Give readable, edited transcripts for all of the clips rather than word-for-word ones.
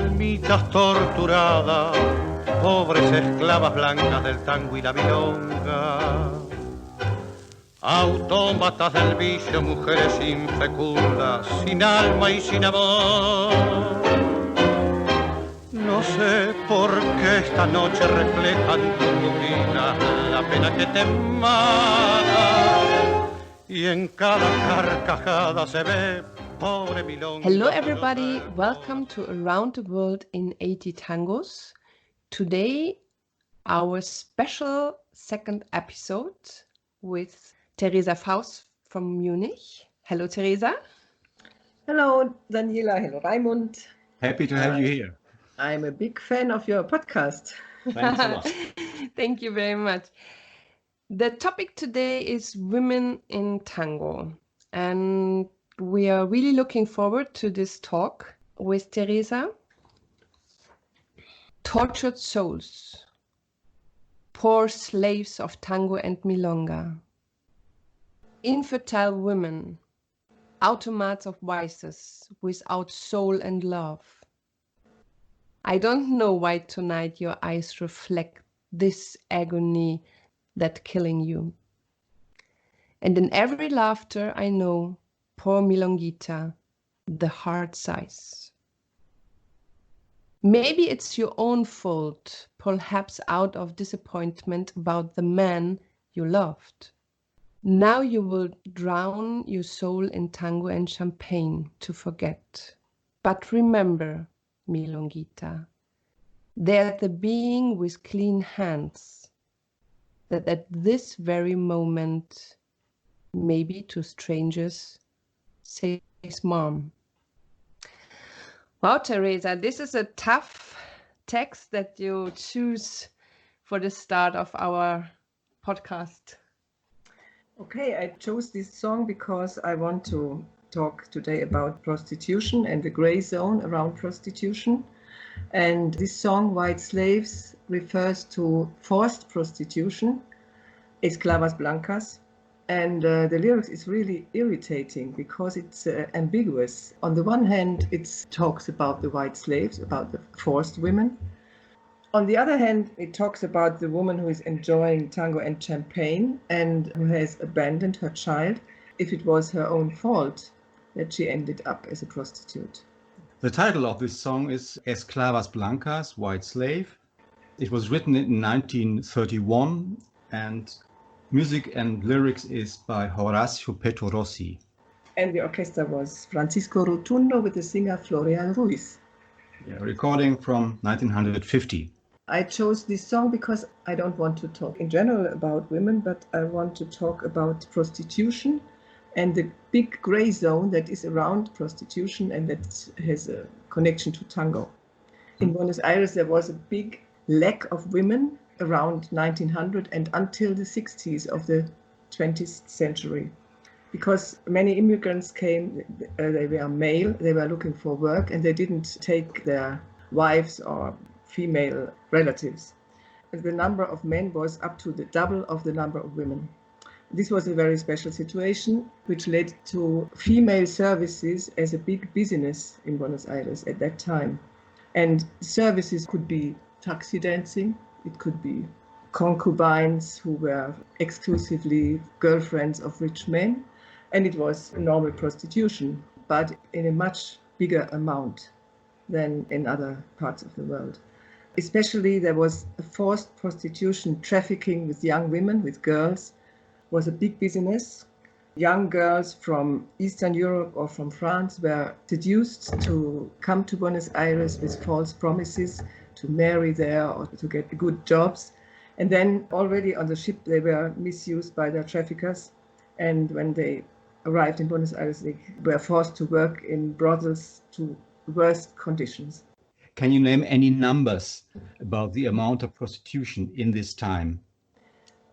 almitas torturadas, pobres esclavas blancas del tango y la milonga. Autómatas del vicio, mujeres infecundas, sin alma y sin amor. No sé por qué esta noche reflejan tus ruginas la pena que te mata, y en cada carcajada se ve pobre milonga. Hello everybody, welcome to Around the World in 80 Tangos. Today our special second episode with Theresa Faus from Munich. Hello Theresa. Hello Daniela, hello Raimund. Happy to have you here. I'm a big fan of your podcast. Thanks a lot. Thank you very much. The topic today is women in tango, and we are really looking forward to this talk with Theresa. Tortured souls, poor slaves of tango and milonga, infertile women, automats of vices without soul and love. I don't know why tonight your eyes reflect this agony that killing you. And in every laughter I know, poor milonguita, the heart sighs. Maybe it's your own fault, perhaps out of disappointment about the man you loved. Now you will drown your soul in tango and champagne to forget. But remember, milonguita, there's the being with clean hands that at this very moment, maybe to strangers, says mom. Wow, Theresa, this is a tough text that you choose for the start of our podcast. Okay, I chose this song because I want to talk today about prostitution and the gray zone around prostitution. And this song, White Slaves, refers to forced prostitution, esclavas blancas. And the lyrics is really irritating because it's ambiguous. On the one hand, it talks about the white slaves, about the forced women. On the other hand, it talks about the woman who is enjoying tango and champagne and who has abandoned her child if it was her own fault that she ended up as a prostitute. The title of this song is Esclavas Blancas, White Slave. It was written in 1931 and music and lyrics is by Horacio Petorossi. And the orchestra was Francisco Rotundo with the singer Florian Ruiz. Recording from 1950. I chose this song because I don't want to talk in general about women, but I want to talk about prostitution and the big gray zone that is around prostitution and that has a connection to tango. In Buenos Aires, there was a big lack of women around 1900 and until the 60s of the 20th century. Because many immigrants came, they were male, they were looking for work and they didn't take their wives or female relatives. The number of men was up to the double of the number of women. This was a very special situation which led to female services as a big business in Buenos Aires at that time. And services could be taxi dancing, it could be concubines who were exclusively girlfriends of rich men, and it was normal prostitution, but in a much bigger amount than in other parts of the world. Especially there was a forced prostitution, trafficking with young women, with girls, was a big business. Young girls from Eastern Europe or from France were seduced to come to Buenos Aires with false promises to marry there or to get good jobs. And then already on the ship they were misused by their traffickers. And when they arrived in Buenos Aires, they were forced to work in brothels to worst conditions. Can you name any numbers about the amount of prostitution in this time?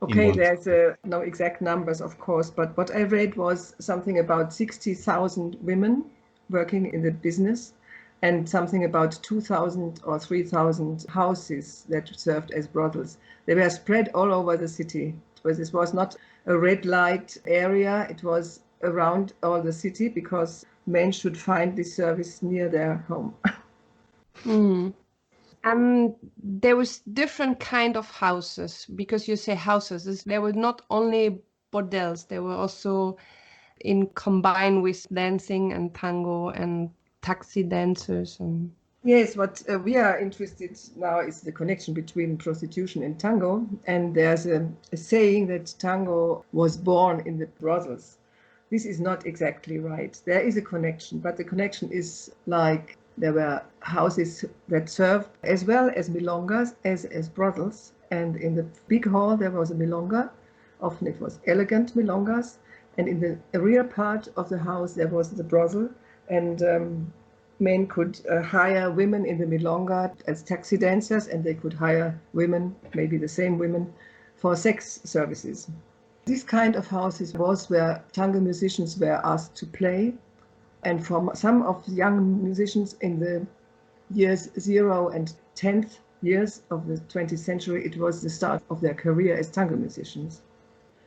Okay, there's no exact numbers, of course, but what I read was something about 60,000 women working in the business and something about 2,000 or 3,000 houses that served as brothels. They were spread all over the city. This was not a red light area, it was around all the city because men should find this service near their home. Mm. There was different kind of houses, because you say houses. There were not only bordels, there were also in combined with dancing and tango and taxi dancers. And Yes, what we are interested now is the connection between prostitution and tango. And there's a saying that tango was born in the brothels. This is not exactly right. There is a connection, but the connection is like there were houses that served as well as milongas as brothels. And in the big hall there was a milonga. Often it was elegant milongas. And in the rear part of the house there was the brothel. And men could hire women in the milonga as taxi dancers, and they could hire women, maybe the same women, for sex services. This kind of houses was where tango musicians were asked to play. And for some of the young musicians in the years 0 and 10th years of the 20th century, it was the start of their career as tango musicians.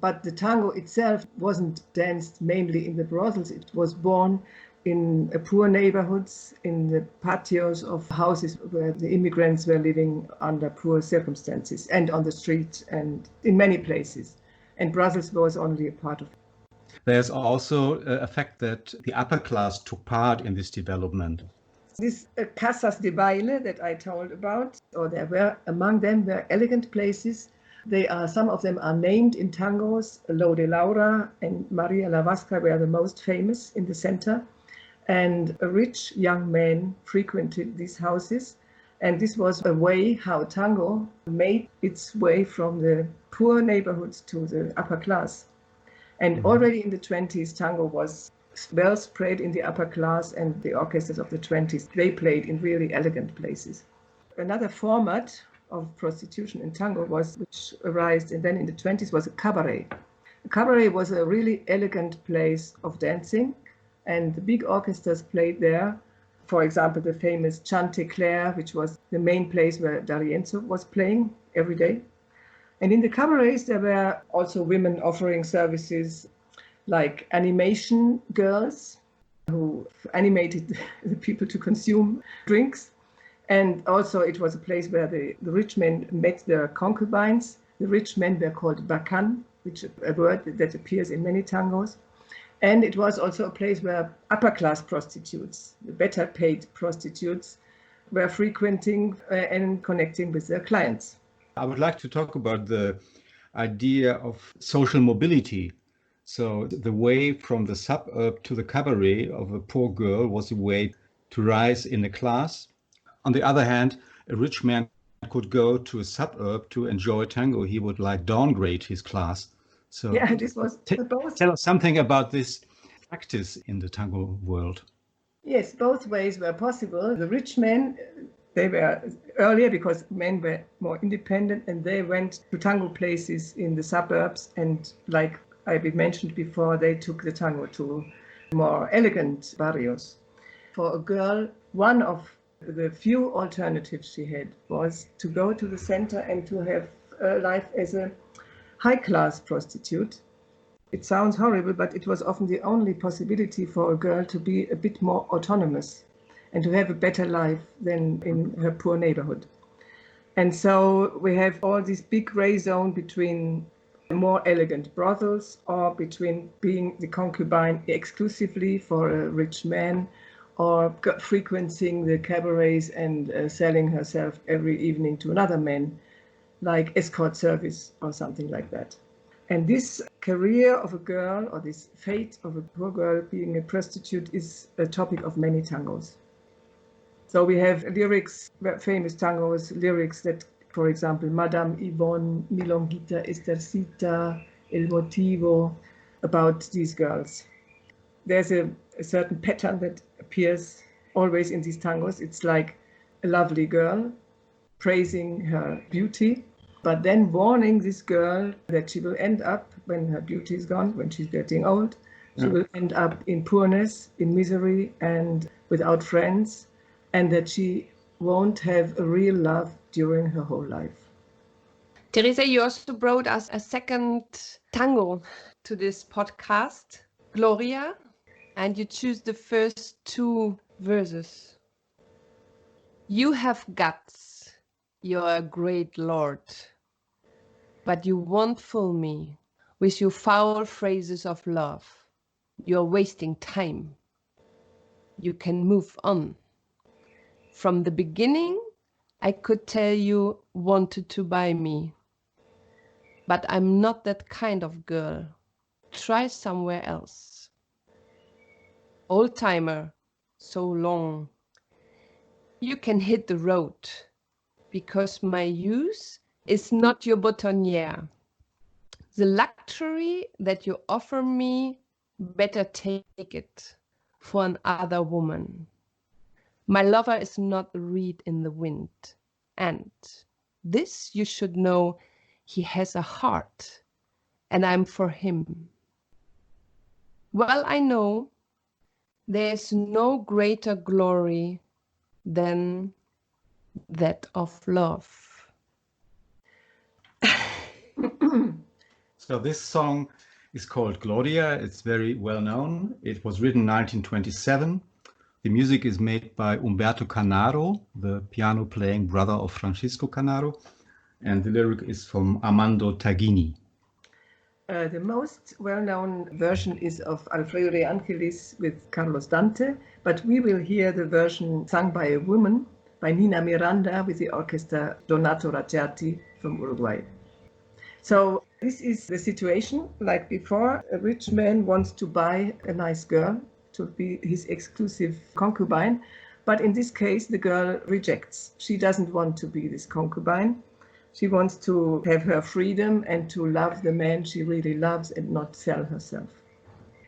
But the tango itself wasn't danced mainly in the brothels. It was born in poor neighborhoods, in the patios of houses where the immigrants were living under poor circumstances, and on the street and in many places. And Brussels was only a part of it. There's also a fact that the upper class took part in this development. These casas de baile that I told about, or there were among them were elegant places. Some of them are named in tangos. Lo de Laura and Maria la Vasca were the most famous in the center. And rich young men frequented these houses. And this was a way how tango made its way from the poor neighborhoods to the upper class. And already in the 20s, tango was well spread in the upper class, and the orchestras of the 20s, they played in really elegant places. Another format of prostitution in tango which arose and then in the 20s, was a cabaret. A cabaret was a really elegant place of dancing, and the big orchestras played there. For example, the famous Chantecler, which was the main place where D'Arienzo was playing every day. And in the cabarets, there were also women offering services like animation girls who animated the people to consume drinks. And also it was a place where the rich men met their concubines. The rich men were called bacan, which is a word that appears in many tangos. And it was also a place where upper class prostitutes, the better paid prostitutes, were frequenting and connecting with their clients. I would like to talk about the idea of social mobility. So the way from the suburb to the cabaret of a poor girl was a way to rise in a class. On the other hand, a rich man could go to a suburb to enjoy tango. He would downgrade his class. So yeah, this was both. Tell us something about this practice in the tango world. Yes, both ways were possible. The rich men, they were earlier because men were more independent, and they went to tango places in the suburbs, and like I mentioned before, they took the tango to more elegant barrios. For a girl, one of the few alternatives she had was to go to the center and to have a life as a high-class prostitute. It sounds horrible, but it was often the only possibility for a girl to be a bit more autonomous and to have a better life than in her poor neighborhood. And so we have all this big gray zone between more elegant brothels, or between being the concubine exclusively for a rich man, or frequenting the cabarets and selling herself every evening to another man, like escort service or something like that. And this career of a girl, or this fate of a poor girl being a prostitute, is a topic of many tangos. So we have lyrics, famous tangos, lyrics that, for example, Madame Yvonne, Milonguita, Estercita, El Motivo, about these girls. There's a certain pattern that appears always in these tangos. It's like a lovely girl praising her beauty, but then warning this girl that she will end up, when her beauty is gone, when she's getting old, she will end up in poorness, in misery, and without friends, and that she won't have a real love during her whole life. Theresa, you also brought us a second tango to this podcast, Gloria, and you choose the first two verses. You have guts, you're a great lord, but you won't fool me with your foul phrases of love. You're wasting time. You can move on. From the beginning, I could tell you wanted to buy me, but I'm not that kind of girl. Try somewhere else. Old timer, so long. You can hit the road, because my use is not your boutonniere. The luxury that you offer me, better take it for another woman. My lover is not a reed in the wind, and this you should know, he has a heart, and I'm for him. Well, I know there's no greater glory than that of love. So this song is called Gloria. It's very well known. It was written in 1927. The music is made by Umberto Canaro, the piano playing brother of Francisco Canaro, and the lyric is from Armando Tagini. The most well-known version is of Alfredo de Angelis with Carlos Dante, but we will hear the version sung by a woman, by Nina Miranda with the orchestra Donato Raggiati from Uruguay. So this is the situation like before. A rich man wants to buy a nice girl to be his exclusive concubine, but in this case the girl rejects. She doesn't want to be this concubine. She wants to have her freedom and to love the man she really loves and not sell herself.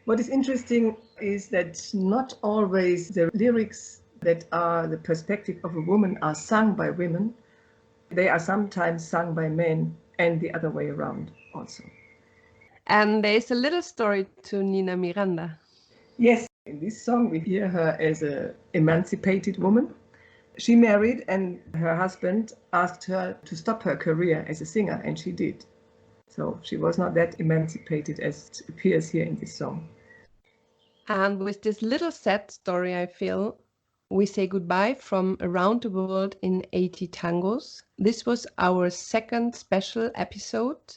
What is interesting is that not always the lyrics that are the perspective of a woman are sung by women. They are sometimes sung by men and the other way around also. And there is a little story to Nina Miranda. Yes, in this song we hear her as an emancipated woman. She married and her husband asked her to stop her career as a singer, and she did. So she was not that emancipated as it appears here in this song. And with this little sad story, I feel, we say goodbye from around the world in 80 tangos. This was our second special episode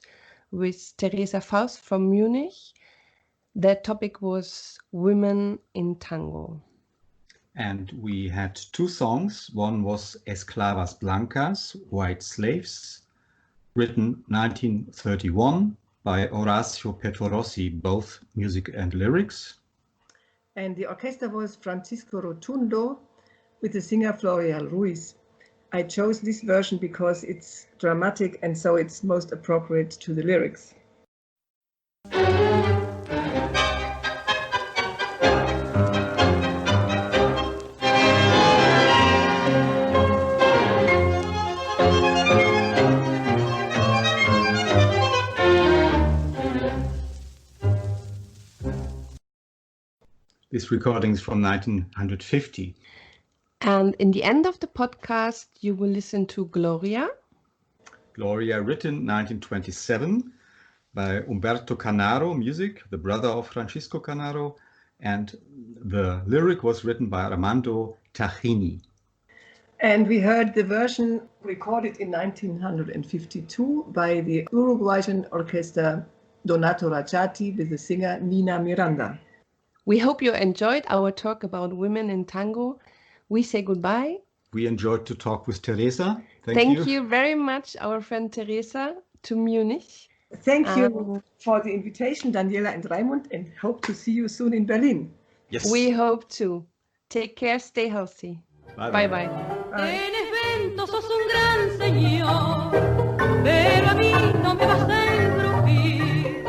with Theresa Faus from Munich. The topic was Women in Tango. And we had two songs. One was Esclavas Blancas, White Slaves, written 1931 by Orazio Petrossi, both music and lyrics. And the orchestra was Francisco Rotundo with the singer Florial Ruiz. I chose this version because it's dramatic and so it's most appropriate to the lyrics. This recording is from 1950. And in the end of the podcast, you will listen to Gloria. Gloria, written 1927 by Umberto Canaro, music, the brother of Francisco Canaro, and the lyric was written by Armando Tagini. And we heard the version recorded in 1952 by the Uruguayan orchestra Donato Raggiati with the singer Nina Miranda. We hope you enjoyed our talk about women in tango. We say goodbye. We enjoyed to talk with Theresa. Thank you very much, our friend Theresa, to Munich. Thank you for the invitation, Daniela and Raimund, and hope to see you soon in Berlin. Yes. We hope to. Take care, stay healthy. Bye-bye. Bye-bye. En evento sos un gran señor, pero a mí no me vas a engrupir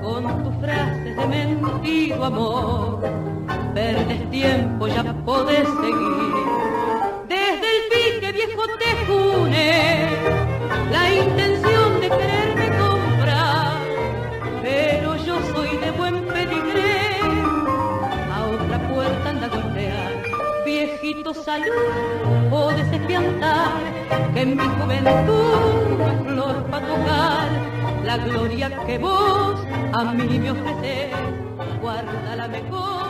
con tus frases de mentido amor. Perdes tiempo, ya podés seguir. Desde el pique viejo te june la intención de quererme comprar, pero yo soy de buen pedigré, a otra puerta anda a golpear. Viejito, salud, podés espiantar que en mi juventud no es flor para tocar. La gloria que vos a mí me ofreces, guárdala mejor.